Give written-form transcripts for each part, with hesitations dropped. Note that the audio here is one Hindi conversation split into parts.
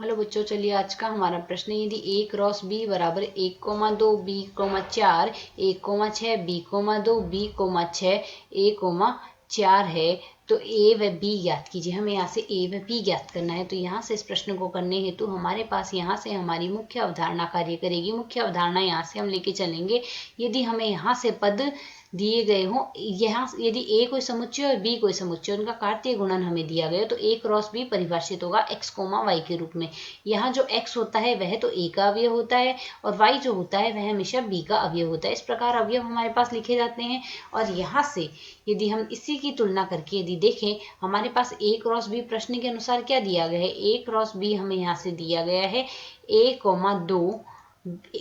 हेलो बच्चों, चलिए आज का हमारा प्रश्न है, यदि a क्रॉस b बराबर 1,2 b, 4 1,6 b, 2 b, 6 a, 4 है तो a व b ज्ञात कीजिए। हमें यहाँ से a व b ज्ञात करना है। तो यहाँ से इस प्रश्न को करने हेतु हमारे पास यहाँ से हमारी मुख्य अवधारणा कार्य करेगी। मुख्य अवधारणा यहाँ से हम लेके चलेंगे, यदि हमें यहाँ से पद दिए गए हों, यहाँ यदि a कोई समुच्चय और b कोई समुच्चय, उनका कार्तीय गुणन हमें दिया गया तो a क्रॉस b परिभाषित होगा x, y के रूप में। यहाँ जो x होता है वह तो a का अवयव होता है और y जो होता है वह हमेशा b का अवयव होता है। इस प्रकार अवयव हमारे पास लिखे जाते हैं। और यहाँ से यदि हम इसी की तुलना करके यदि देखें, हमारे पास a क्रॉस b प्रश्न के अनुसार क्या दिया गया है, a क्रॉस b हमें यहाँ से दिया गया है a, 2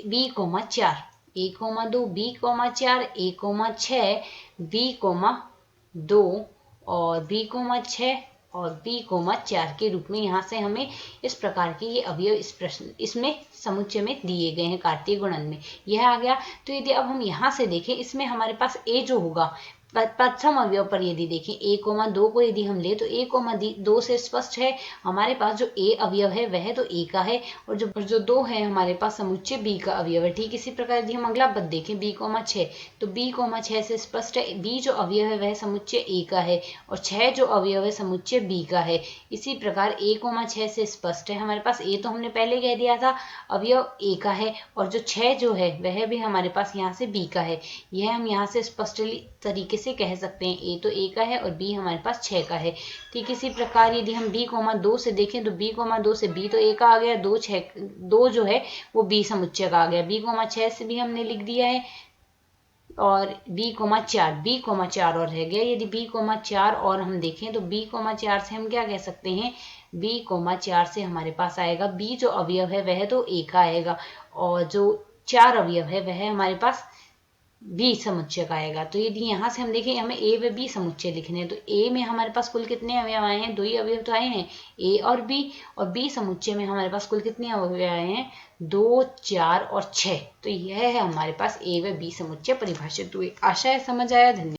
b, 4 a, 2 b, 4 a, 6 b, 2 और b, 6 और b, 4 के रूप में यहाँ से हमें इस प्रकार के ये अवयव इस प्रश्न इसमें समुच्चय में दिए गए हैं कार्तीय गुणन में। यह आ गया। तो यदि अब हम यहाँ से देखें, इसमें हमारे पास a जो होगा प्रथम अवयव पर यदि देखें a, 2 को यदि हम ले तो a, 2 से स्पष्ट है हमारे पास जो a अवयव है वह तो a का है और जो 2 है हमारे पास समुच्चय b का अवयव है। ठीक इसी प्रकार यदि हम अगला पद देखें b, 6 तो b, 6 से स्पष्ट है b जो अवयव है वह समुच्चय a का है और 6 जो अवयव है समुच्चय b का है। इसी प्रकार a, 6 से स्पष्ट है हमारे पास a तो हमने पहले कह दिया था अवयव a का है और जो 6 जो है वह भी हमारे पास यहाँ से b का है। यह हम यहाँ से स्पष्ट तरीके से कह सकते हैं a तो a का है और b हमारे पास 6 का है। ठीक इसी प्रकार यदि हम b, 2 से देखें तो b, 2 से b तो a का आ गया, 2 जो है वो b समुच्चय का आ गया, b, 6 से भी हमने लिख दिया है और b, 4 और रह गया। यदि b, 4 और हम देखें तो b, 4 से हम क्या कह सकते हैं, b, 4 से हमारे पास आएगा b जो अवयव है वह तो a का आएगा और जो 4 अवयव है वह हमारे पास b समुच्चय का आएगा। तो यदि यहाँ से हम देखें हमें a व b समुच्चय लिखने हैं तो a में हमारे पास कुल कितने अवयव आए हैं, 2 ही अवयव तो आए हैं a और b समुच्चय में हमारे पास कुल कितने अवयव आए हैं, 2, 4 और 6। तो यह है हमारे पास a व b समुच्चय परिभाषित हुए। आशा है समझ आया। धन्यवाद।